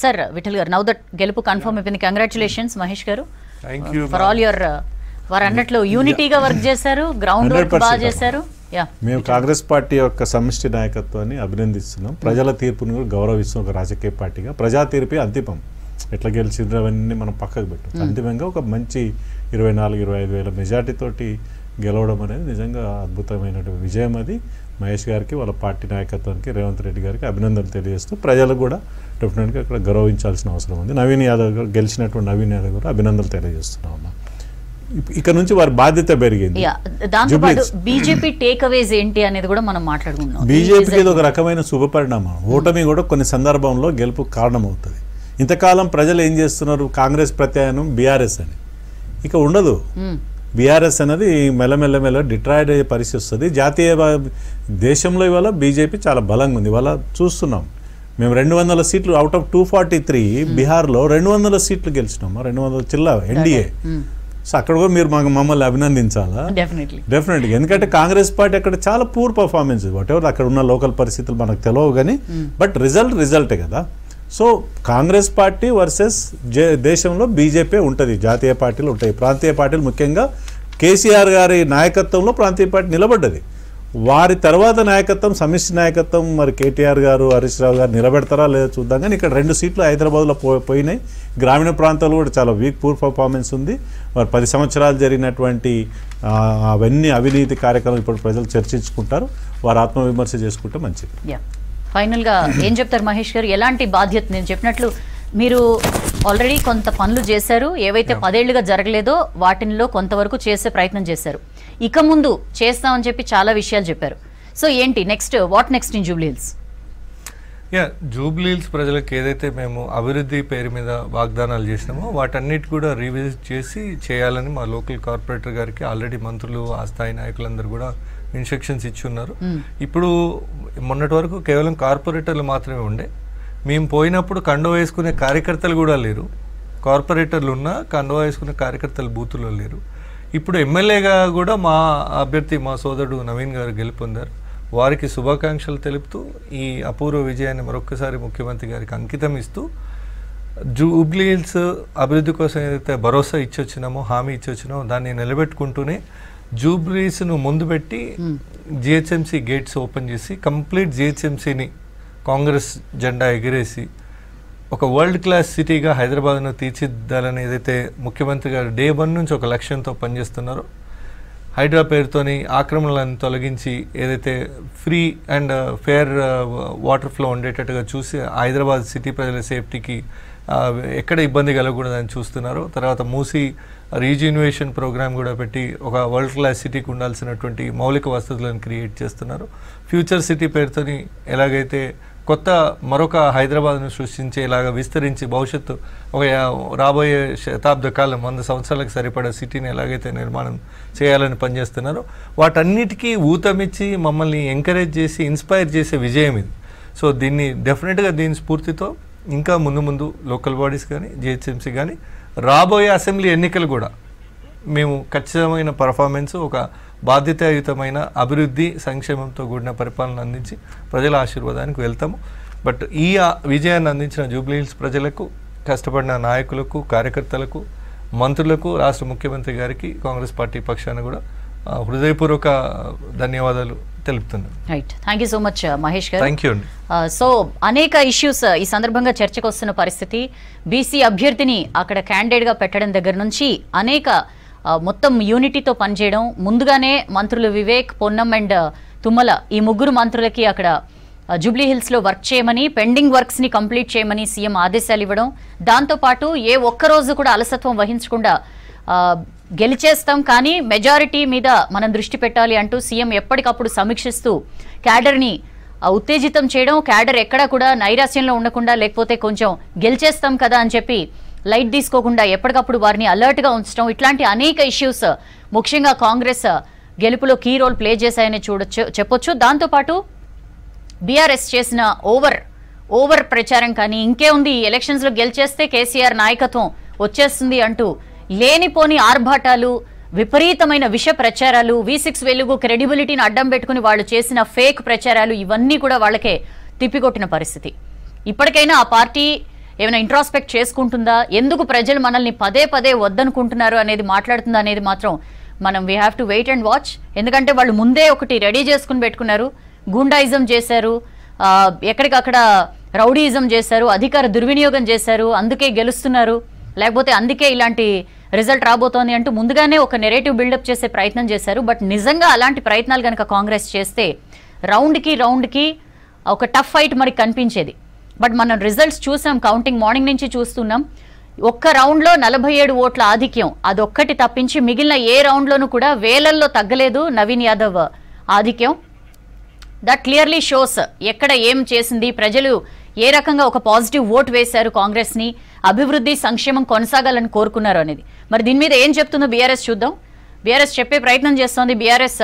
Sir Vithal గారు, now that గెలుపు confirm అయిపోయింది. కంగ్రాచులేషన్స్ మహేష్ గారు ఫర్ ఆల్ యువర్ వారు అన్నట్లు యూనిటీగా వర్క్ చేశారు, గ్రౌండ్ వర్క్ బాగా చేశారు. మేము కాంగ్రెస్ పార్టీ యొక్క సమిష్టి నాయకత్వాన్ని అభినందిస్తున్నాం. ప్రజల తీర్పుని కూడా గౌరవిస్తున్నాం. ఒక రాజకీయ పార్టీగా ప్రజా తీర్పే అంతిమం. ఎట్లా గెలిచిండ్రు అవన్నీ మనం పక్కకు పెట్టాం. అంతిమంగా ఒక మంచి 24-25 వేల మెజార్టీతోటి గెలవడం అనేది నిజంగా అద్భుతమైన విజయం. అది మహేష్ గారికి, వాళ్ళ పార్టీ నాయకత్వానికి, రేవంత్ రెడ్డి గారికి అభినందనలు తెలియజేస్తూ ప్రజలు కూడా డెఫినెట్గా ఇక్కడ గౌరవించాల్సిన అవసరం ఉంది. నవీన్ యాదవ్ గారు గెలిచినటువంటి నవీన్ యాదవ్ గారు అభినందనలు తెలియజేస్తున్నాం అన్న. ఇక నుంచి వారి బాధ్యత పెరిగింది. దాంతోపాటు బీజేపీ టేక్ అవేస్ ఏంటి అనేది కూడా మనం మాట్లాడుకుంటున్నాం. బీజేపీకి ఇది ఒక రకమైన శుభపరిణామం. ఓటమి కూడా కొన్ని సందర్భంలో గెలుపు కారణమవుతుంది. ఇంతకాలం ప్రజలు ఏం చేస్తున్నారు, కాంగ్రెస్ ప్రత్యామ్నాయం బీఆర్ఎస్ అని. ఇక ఉండదు. బీఆర్ఎస్ అనేది మెల్లమెల్లమెల్ల డిట్రాయిడ్ అయ్యే పరిస్థితి వస్తుంది. జాతీయ దేశంలో ఇవాళ బీజేపీ చాలా బలంగా ఉంది. ఇవాళ చూస్తున్నాం మేము 200 సీట్లు అవుట్ ఆఫ్ 243 బీహార్లో 200 సీట్లు గెలిచినాము. 200 చిల్లా ఎన్డీఏ. సో అక్కడ కూడా మీరు మమ్మల్ని అభినందించాలా డెఫినెట్గా. ఎందుకంటే కాంగ్రెస్ పార్టీ అక్కడ చాలా పూర్ పర్ఫార్మెన్స్. వాటెవర్ అక్కడ ఉన్న లోకల్ పరిస్థితులు మనకు తెలియవు కానీ బట్ రిజల్టే కదా. సో కాంగ్రెస్ పార్టీ వర్సెస్ దేశంలో బీజేపీ ఉంటుంది, జాతీయ పార్టీలు ఉంటాయి, ప్రాంతీయ పార్టీలు. ముఖ్యంగా కేసీఆర్ గారి నాయకత్వంలో ప్రాంతీయ పార్టీ నిలబడ్డది. వారి తర్వాత నాయకత్వం, సమిష్టి నాయకత్వం మరి కేటీఆర్ గారు, హరీష్ రావు గారు నిలబెడతారా లేదా చూద్దాం. కానీ ఇక్కడ 2 సీట్లు హైదరాబాద్లో పోయినాయి. గ్రామీణ ప్రాంతాల్లో కూడా చాలా వీక్ పూర్ పర్ఫార్మెన్స్ ఉంది. మరి 10 సంవత్సరాలు జరిగినటువంటి అవన్నీ అవినీతి కార్యక్రమాలు ఇప్పుడు ప్రజలు చర్చించుకుంటారు. వారు ఆత్మవిమర్శ చేసుకుంటే మంచిది. ఫైనల్గా ఏం చెప్తారు మహేష్ గారు? ఎలాంటి బాధ్యత, నేను చెప్పినట్లు మీరు ఆల్రెడీ కొంత పనులు చేశారు, ఏవైతే 10 ఏళ్లుగా జరగలేదో వాటిల్లో కొంతవరకు చేసే ప్రయత్నం చేశారు, ఇక ముందు చేస్తామని చెప్పి చాలా విషయాలు చెప్పారు. సో ఏంటి next, what next in Jubilee hills? Jubilee hills ప్రజలకు ఏదైతే మేము అభివృద్ధి పేరు మీద వాగ్దానాలు చేసినామో వాటన్నిటి కూడా రివిజిట్ చేసి చేయాలని మా లోకల్ కార్పొరేటర్ గారికి ఆల్రెడీ మంత్రులు, ఆ స్థాయి నాయకులందరూ కూడా ఇన్స్ట్రక్షన్స్ ఇచ్చి ఉన్నారు. ఇప్పుడు మొన్నటి వరకు కేవలం కార్పొరేటర్లు మాత్రమే ఉండే. మేము పోయినప్పుడు కండువా వేసుకునే కార్యకర్తలు కూడా లేరు. కార్పొరేటర్లు ఉన్నా కండువా వేసుకునే కార్యకర్తలు బూతుల్లో లేరు. ఇప్పుడు ఎమ్మెల్యేగా కూడా మా అభ్యర్థి, మా సోదరుడు నవీన్ గారు గెలుపొందారు. వారికి శుభాకాంక్షలు తెలుపుతూ ఈ అపూర్వ విజయాన్ని మరొకసారి ముఖ్యమంత్రి గారికి అంకితం ఇస్తూ జూబ్లీ హిల్స్ అభివృద్ధి కోసం ఏదైతే భరోసా ఇచ్చొచ్చినామో, హామీ ఇచ్చొచ్చినామో దాన్ని నిలబెట్టుకుంటూనే జూబ్లీస్ను ముందు పెట్టి జిహెచ్ఎంసీ గేట్స్ ఓపెన్ చేసి కంప్లీట్ జిహెచ్ఎంసీని కాంగ్రెస్ జెండా ఎగిరేసి ఒక వరల్డ్ క్లాస్ సిటీగా హైదరాబాద్ను తీర్చిదిద్దాలని ఏదైతే ముఖ్యమంత్రి గారు డే 1 నుంచి ఒక లక్ష్యంతో పనిచేస్తున్నారో, హైడ్రా పేరుతోని ఆక్రమణలను తొలగించి ఏదైతే free and fair water flow ఉండేటట్టుగా చూసి హైదరాబాద్ సిటీ ప్రజల సేఫ్టీకి ఎక్కడ ఇబ్బంది కలగకూడదని చూస్తున్నారు. తర్వాత మూసీ రీజన్యువేషన్ ప్రోగ్రామ్ కూడా పెట్టి ఒక వరల్డ్ క్లాస్ సిటీకి ఉండాల్సినటువంటి మౌలిక వసతులను క్రియేట్ చేస్తున్నారు. ఫ్యూచర్ సిటీ పేరుతోని ఎలాగైతే కొత్త మరొక హైదరాబాద్ను సృష్టించేలాగా విస్తరించి భవిష్యత్తు ఒక రాబోయే శతాబ్ద కాలం 100 సంవత్సరాలకు సరిపడా సిటీని ఎలాగైతే నిర్మాణం చేయాలని పనిచేస్తున్నారో వాటన్నిటికీ ఊతమిచ్చి మమ్మల్ని ఎంకరేజ్ చేసి ఇన్స్పైర్ చేసే విజయం ఇది. సో దీన్ని డెఫినెట్గా దీని స్ఫూర్తితో ఇంకా ముందు లోకల్ బాడీస్ కానీ, జిహెచ్ఎంసీ కానీ, రాబోయే అసెంబ్లీ ఎన్నికలు కూడా మేము ఖచ్చితమైన పర్ఫార్మెన్స్, ఒక బాధ్యతాయుతమైన అభివృద్ధి, సంక్షేమంతో కూడిన పరిపాలన అందించి ప్రజల ఆశీర్వాదానికి వెళ్తాము. బట్ ఈ విజయాన్ని అందించిన జూబ్లీ హిల్స్ ప్రజలకు, కష్టపడిన నాయకులకు, కార్యకర్తలకు, మంత్రులకు, రాష్ట్ర ముఖ్యమంత్రి గారికి కాంగ్రెస్ పార్టీ పక్షాన కూడా హృదయపూర్వక ధన్యవాదాలు తెలుపుతున్నాను. Right, thank you so much Mahesh గారు. థ్యాంక్ యూ అండి. సో అనేక ఇష్యూస్ ఈ సందర్భంగా చర్చకు వస్తున్న పరిస్థితి, బీసీ అభ్యర్థిని అక్కడ క్యాండిడేట్గా పెట్టడం దగ్గర నుంచి అనేక మొత్తం యూనిటీతో పనిచేయడం, ముందుగానే మంత్రులు వివేక్, పొన్నం అండ్ తుమ్మల ఈ 3 మంత్రులకి అక్కడ జూబ్లీ హిల్స్లో వర్క్ చేయమని, పెండింగ్ వర్క్స్ని కంప్లీట్ చేయమని సీఎం ఆదేశాలు ఇవ్వడం, దాంతోపాటు ఏ ఒక్కరోజు కూడా అలసత్వం వహించకుండా గెలిచేస్తాం కానీ మెజారిటీ మీద మనం దృష్టి పెట్టాలి అంటూ సీఎం ఎప్పటికప్పుడు సమీక్షిస్తూ క్యాడర్ని ఉత్తేజితం చేయడం, క్యాడర్ ఎక్కడా కూడా నైరాశ్యంలో ఉండకుండా, లేకపోతే కొంచెం గెలిచేస్తాం కదా అని చెప్పి లైట్ తీసుకోకుండా ఎప్పటికప్పుడు వారిని అలర్ట్గా ఉంచడం, ఇట్లాంటి అనేక ఇష్యూస్ ముఖ్యంగా కాంగ్రెస్ గెలుపులో కీ రోల్ ప్లే చేశాయని చెప్పొచ్చు. దాంతోపాటు బీఆర్ఎస్ చేసిన ఓవర్ ప్రచారం కానీ, ఇంకే ఉంది ఎలక్షన్స్లో గెలిచేస్తే కేసీఆర్ నాయకత్వం వచ్చేస్తుంది అంటూ లేనిపోని ఆర్భాటాలు, విపరీతమైన విష ప్రచారాలు, V6 వెలుగు క్రెడిబిలిటీని అడ్డం పెట్టుకుని వాళ్ళు చేసిన ఫేక్ ప్రచారాలు, ఇవన్నీ కూడా వాళ్ళకే తిప్పికొట్టిన పరిస్థితి. ఇప్పటికైనా ఆ పార్టీ ఏమైనా ఇంట్రాస్పెక్ట్ చేసుకుంటుందా, ఎందుకు ప్రజలు మనల్ని పదే పదే వద్దనుకుంటున్నారు అనేది మాట్లాడుతుందా అనేది మాత్రం మనం we have to wait and watch. ఎందుకంటే వాళ్ళు ముందే ఒకటి రెడీ చేసుకుని పెట్టుకున్నారు, గూండాయిజం చేశారు, ఎక్కడికక్కడ రౌడీయిజం చేశారు, అధికార దుర్వినియోగం చేశారు, అందుకే గెలుస్తున్నారు, లేకపోతే అందుకే ఇలాంటి రిజల్ట్ రాబోతోంది అంటూ ముందుగానే ఒక నెరేటివ్ బిల్డప్ చేసే ప్రయత్నం చేశారు. బట్ నిజంగా అలాంటి ప్రయత్నాలు కనుక కాంగ్రెస్ చేస్తే రౌండ్కి ఒక టఫ్ ఫైట్ మనకి కనిపించేది. బట్ మనం రిజల్ట్స్ చూసాం, కౌంటింగ్ మార్నింగ్ నుంచి చూస్తున్నాం. ఒక్క రౌండ్లో 47 ఓట్ల ఆధిక్యం, అదొక్కటి తప్పించి మిగిలిన ఏ రౌండ్లోనూ కూడా వేలల్లో తగ్గలేదు నవీన్ యాదవ్ ఆధిక్యం. దట్ క్లియర్లీ షోస్ ఎక్కడ ఏం చేసింది, ప్రజలు ఏ రకంగా ఒక పాజిటివ్ ఓట్ వేశారు కాంగ్రెస్ని, అభివృద్ధి సంక్షేమం కొనసాగాలని కోరుకున్నారు అనేది. మరి దీని మీద ఏం చెప్తుందో బీఆర్ఎస్ చూద్దాం. బీఆర్ఎస్ చెప్పే ప్రయత్నం చేస్తోంది. బీఆర్ఎస్